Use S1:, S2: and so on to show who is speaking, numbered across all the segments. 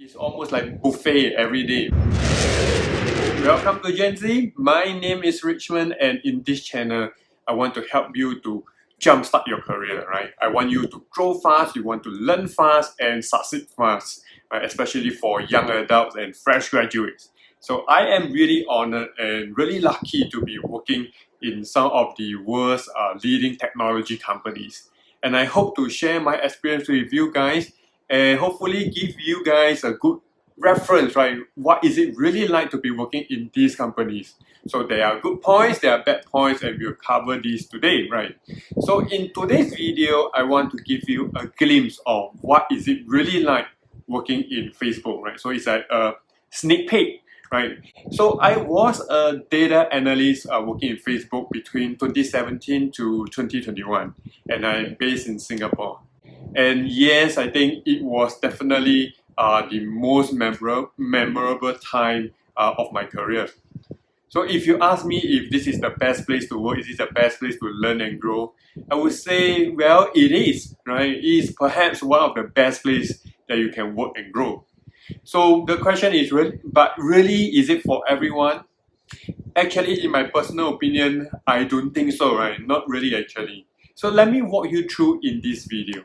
S1: It's almost like buffet every day. Welcome to Gen Z. My name is Richmond, and in this channel, I want to help you to jumpstart your career, right? I want you to grow fast, you want to learn fast and succeed fast, right? Especially for young adults and fresh graduates. So I am really honored and really lucky to be working in some of the world's leading technology companies. And I hope to share my experience with you guys and hopefully give you guys a good reference, right? What is it really like to be working in these companies? So there are good points, there are bad points, and we'll cover these today, right? So in today's video, I want to give you a glimpse of what is it really like working in Facebook, right? So it's like a sneak peek, right? So I was a data analyst working in Facebook between 2017 to 2021, and I'm based in Singapore. And yes, I think it was definitely the most memorable time of my career. So if you ask me if this is the best place to work, is this the best place to learn and grow, I would say, well, it is, right? It is perhaps one of the best places that you can work and grow. So the question is, really, is it for everyone? Actually, in my personal opinion, I don't think so, right? Not really actually. So let me walk you through in this video.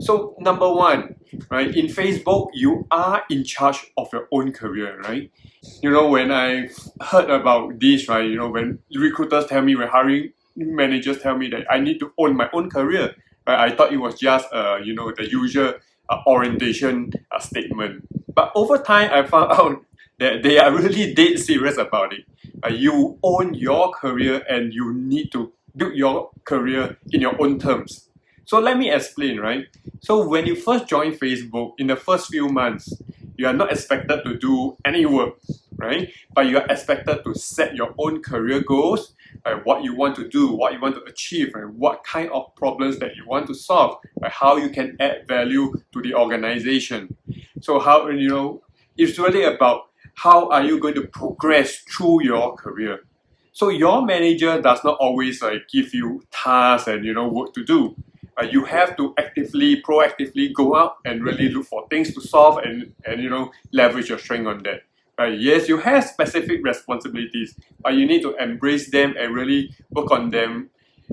S1: So number one, right, in Facebook, you are in charge of your own career, right? You know, when I heard about this, right, you know, when recruiters tell me, when hiring managers tell me that I need to own my own career, right, I thought it was just, you know, the usual orientation statement. But over time, I found out that they are really dead serious about it. You own your career and you need to build your career in your own terms. So let me explain, right? So when you first join Facebook, in the first few months, you are not expected to do any work, right? But you are expected to set your own career goals, right? What you want to do, what you want to achieve, and what kind of problems that you want to solve, right? How you can add value to the organization. So how, you know, it's really about how are you going to progress through your career. So your manager does not always give you tasks and, you know, work to do. You have to proactively go out and really look for things to solve and you know, leverage your strength on that. Right? Yes, you have specific responsibilities, but you need to embrace them and really work on them,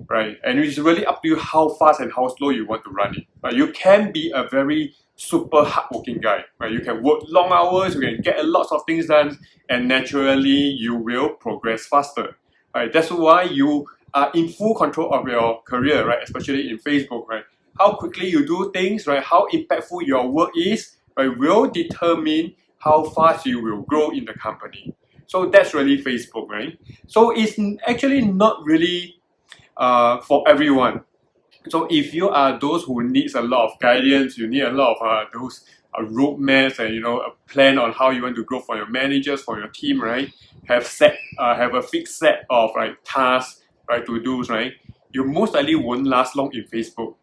S1: right? And it's really up to you how fast and how slow you want to run it. Right? You can be a very super hardworking guy, right? You can work long hours, you can get a lot of things done, and naturally you will progress faster. Right? That's why you are in full control of your career, right? Especially in Facebook, right? How quickly you do things, right? How impactful your work is, right? Will determine how fast you will grow in the company. So that's really Facebook, right? So it's actually not really for everyone. So if you are those who needs a lot of guidance, you need a lot of those roadmaps and, you know, a plan on how you want to grow for your managers, for your team, right? Have a fixed set of tasks, right, to do, right? You most likely won't last long in Facebook,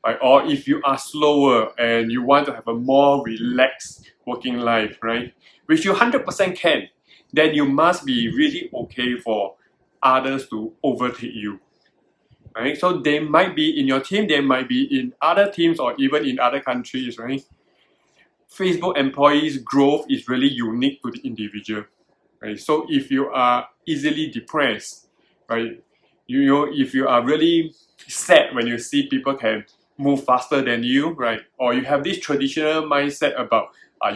S1: right? Or if you are slower and you want to have a more relaxed working life, right, which you 100% can, then you must be really okay for others to overtake you, right? So they might be in your team, they might be in other teams or even in other countries, right? Facebook employees' growth is really unique to the individual, right? So if you are easily depressed, right, you know, if you are really sad when you see people can move faster than you, right? Or you have this traditional mindset about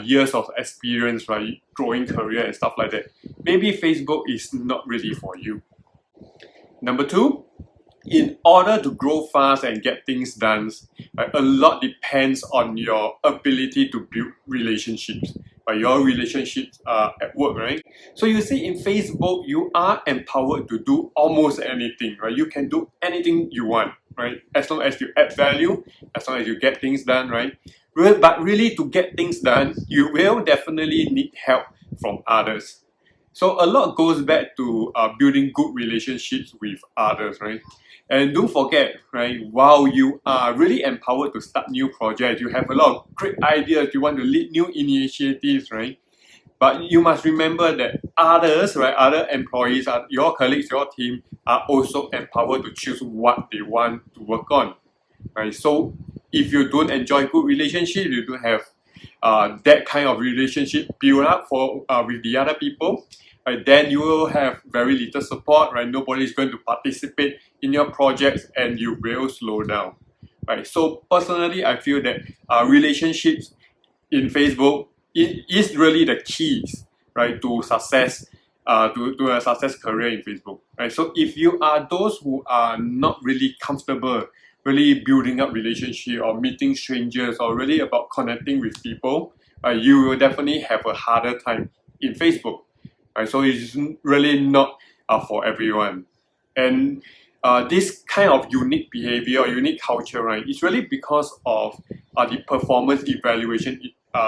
S1: years of experience, right? Growing career and stuff like that. Maybe Facebook is not really for you. Number two, in order to grow fast and get things done, right, a lot depends on your ability to build relationships. Your relationships at work, right? So you see in Facebook, you are empowered to do almost anything, right? You can do anything you want, right? As long as you add value, as long as you get things done, right? But really to get things done, you will definitely need help from others. So a lot goes back to building good relationships with others, right? And don't forget, right, while you are really empowered to start new projects, you have a lot of great ideas, you want to lead new initiatives, right? But you must remember that others, right, other employees, your colleagues, your team are also empowered to choose what they want to work on, right? So if you don't enjoy good relationships, you don't have that kind of relationship build up for with the other people, right, then you will have very little support, right? Nobody is going to participate in your projects and you will slow down, right? So personally, I feel that relationships in Facebook is really the keys, right, to success, to a success career in Facebook, right? So if you are those who are not really comfortable really building up relationship or meeting strangers or really about connecting with people, you will definitely have a harder time in Facebook, right? So it's really not for everyone. And this kind of unique behavior or unique culture, right, it's really because of the performance evaluation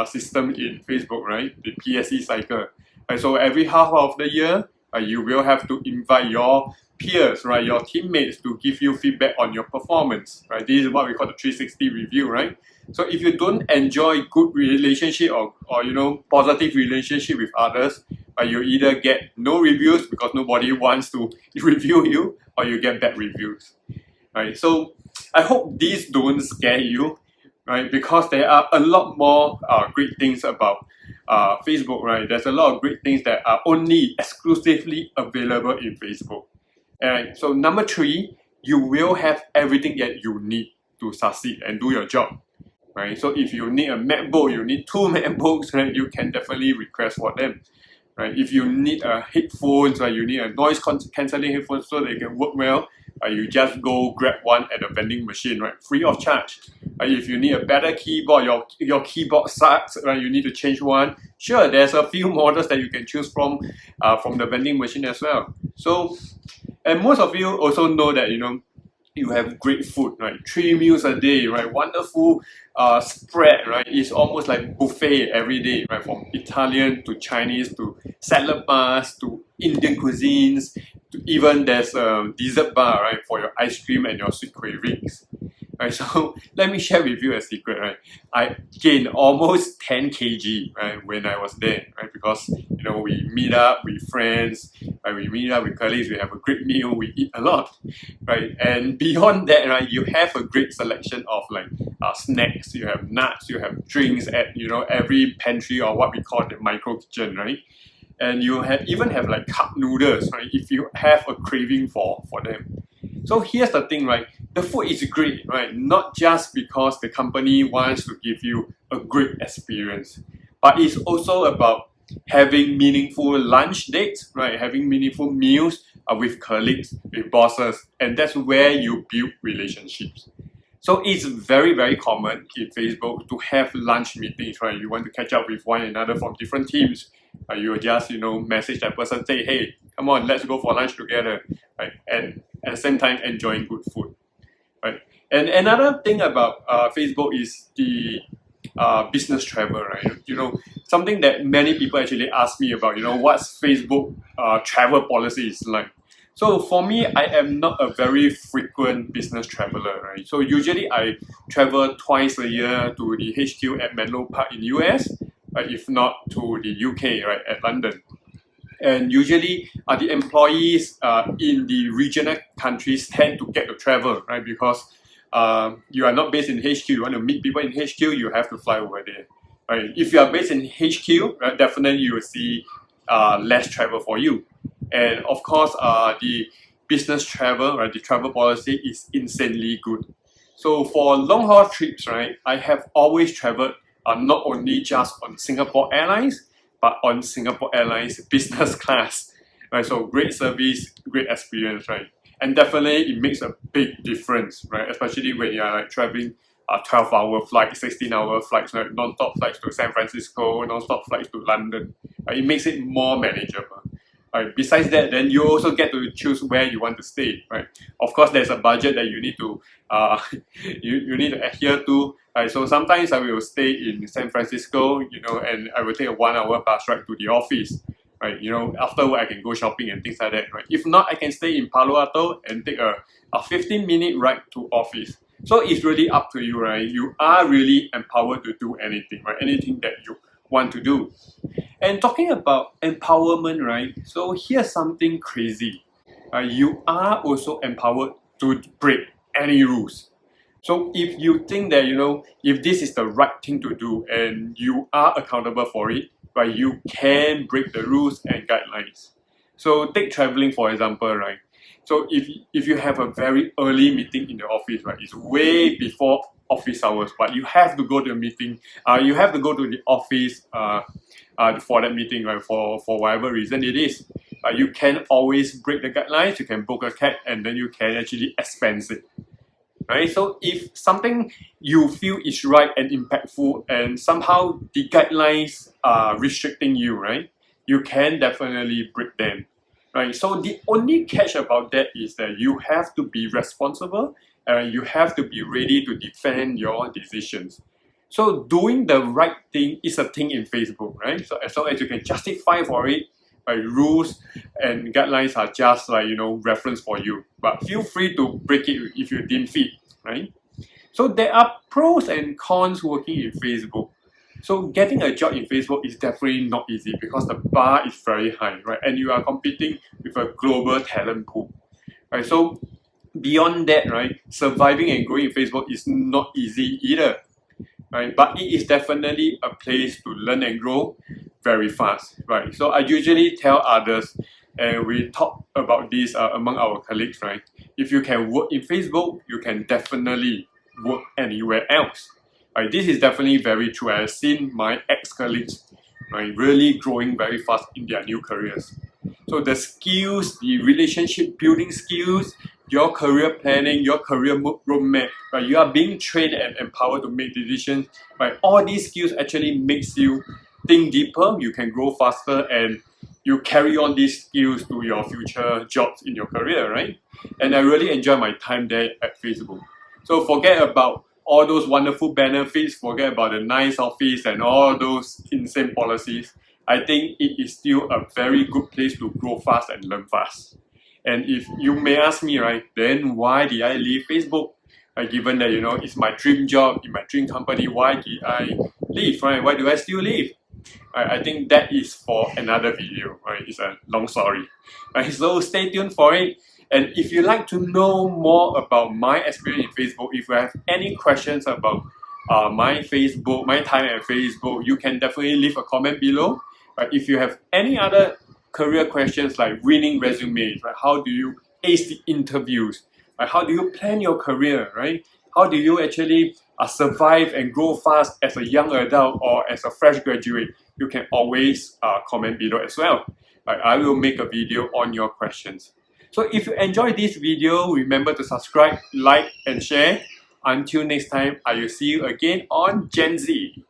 S1: system in Facebook, right? The PSE cycle. Right? So every half of the year, you will have to invite your peers, right, your teammates to give you feedback on your performance, right? This is what we call the 360 review, right? So if you don't enjoy good relationship or positive relationship with others, you either get no reviews because nobody wants to review you, or you get bad reviews, right? So I hope these don't scare you, right? Because there are a lot more great things about Facebook, right? There's a lot of great things that are only exclusively available in Facebook. And so number 3, you will have everything that you need to succeed and do your job, right? So if you need a MacBook, you need 2 MacBooks, right? You can definitely request for them, right? If you need a headphones, right? You need a noise cancelling headphones so they can work well, you just go grab one at the vending machine, right? Free of charge. If you need a better keyboard, your keyboard sucks, right? You need to change one. Sure, there's a few models that you can choose from the vending machine as well. So, and most of you also know that you have great food, right? 3 meals a day, right? Wonderful spread, right? It's almost like buffet every day, right? From Italian to Chinese to salad bars to Indian cuisines to even there's a dessert bar, right? For your ice cream and your sweet cravings. Right, so let me share with you a secret, right? I gained almost 10 kg, right, when I was there, right? Because we meet up with friends, right? We meet up with colleagues, we have a great meal, we eat a lot, right? And beyond that, right, you have a great selection of like snacks, you have nuts, you have drinks at every pantry or what we call the micro kitchen, right? And you even have like cup noodles, right? If you have a craving for them. So here's the thing, right? The food is great, right? Not just because the company wants to give you a great experience, but it's also about having meaningful lunch dates, right? Having meaningful meals with colleagues, with bosses, and that's where you build relationships. So it's very, very common in Facebook to have lunch meetings, right? You want to catch up with one another from different teams. You will just, message that person, say, hey, come on, let's go for lunch together, right? And at the same time, enjoying good food, right? And another thing about Facebook is the business travel, right? Something that many people actually ask me about, what's Facebook travel policy is like. So for me, I am not a very frequent business traveler, right? So usually I travel twice a year to the HQ at Menlo Park in US, right? If not to the UK, right, at London. And usually the employees in the regional countries tend to get to travel, right? Because you are not based in HQ, you want to meet people in HQ, you have to fly over there, right? If you are based in HQ, right, definitely you will see less travel for you. And of course, the business travel, right, the travel policy is insanely good. So for long haul trips, right, I have always traveled not only just on Singapore Airlines, but on Singapore Airlines business class, right? So great service, great experience, right? And definitely it makes a big difference, right? Especially when you are like traveling 12-hour flight, 16-hour flights, right? Non-stop flights to San Francisco, non-stop flights to London. It makes it more manageable. Right. Besides that, then you also get to choose where you want to stay, right? Of course, there's a budget that you need to you need to adhere to. Right? So sometimes I will stay in San Francisco, and I will take a 1-hour bus ride to the office, right? Afterward I can go shopping and things like that, right? If not, I can stay in Palo Alto and take a 15-minute ride to office. So it's really up to you, right? You are really empowered to do anything, right? Anything that you want to do. And talking about empowerment, right? So here's something crazy. You are also empowered to break any rules. So if you think that, if this is the right thing to do and you are accountable for it, right, you can break the rules and guidelines. So take traveling for example, right? So if you have a very early meeting in the office, right, it's way before office hours, but you have to go to a meeting, you have to go to the office for that meeting, right, for whatever reason it is. You can always break the guidelines, you can book a cab, and then you can actually expense it. Right? So if something you feel is right and impactful and somehow the guidelines are restricting you, right, you can definitely break them. Right? So the only catch about that is that you have to be responsible and you have to be ready to defend your decisions. So doing the right thing is a thing in Facebook, right? So as long as you can justify for it, rules and guidelines are just reference for you, but feel free to break it if you deem fit, right? So there are pros and cons working in Facebook. So getting a job in Facebook is definitely not easy because the bar is very high, right? And you are competing with a global talent pool, right? So beyond that, right, surviving and growing in Facebook is not easy either, right? But it is definitely a place to learn and grow very fast, right? So I usually tell others, and we talk about this among our colleagues, right? If you can work in Facebook, you can definitely work anywhere else. Right? This is definitely very true. I've seen my ex-colleagues, right, really growing very fast in their new careers. So the skills, the relationship building skills, your career planning, your career roadmap, right? You are being trained and empowered to make decisions. Right? All these skills actually makes you think deeper, you can grow faster, and you carry on these skills to your future jobs in your career, right? And I really enjoy my time there at Facebook. So forget about all those wonderful benefits, forget about the nice office and all those insane policies. I think it is still a very good place to grow fast and learn fast. And if you may ask me, right, then why did I leave Facebook? Given that, it's my dream job in my dream company, why did I leave, right? Why do I still leave? I think that is for another video, right? It's a long story. Right? So stay tuned for it. And if you'd like to know more about my experience in Facebook, if you have any questions about my time at Facebook, you can definitely leave a comment below. Right? If you have any other career questions like winning resumes, right? How do you ace the interviews? Right? How do you plan your career, right? How do you actually survive and grow fast as a young adult or as a fresh graduate? You can always comment below as well. Right? I will make a video on your questions. So if you enjoyed this video, remember to subscribe, like, and share. Until next time, I will see you again on Gen Z.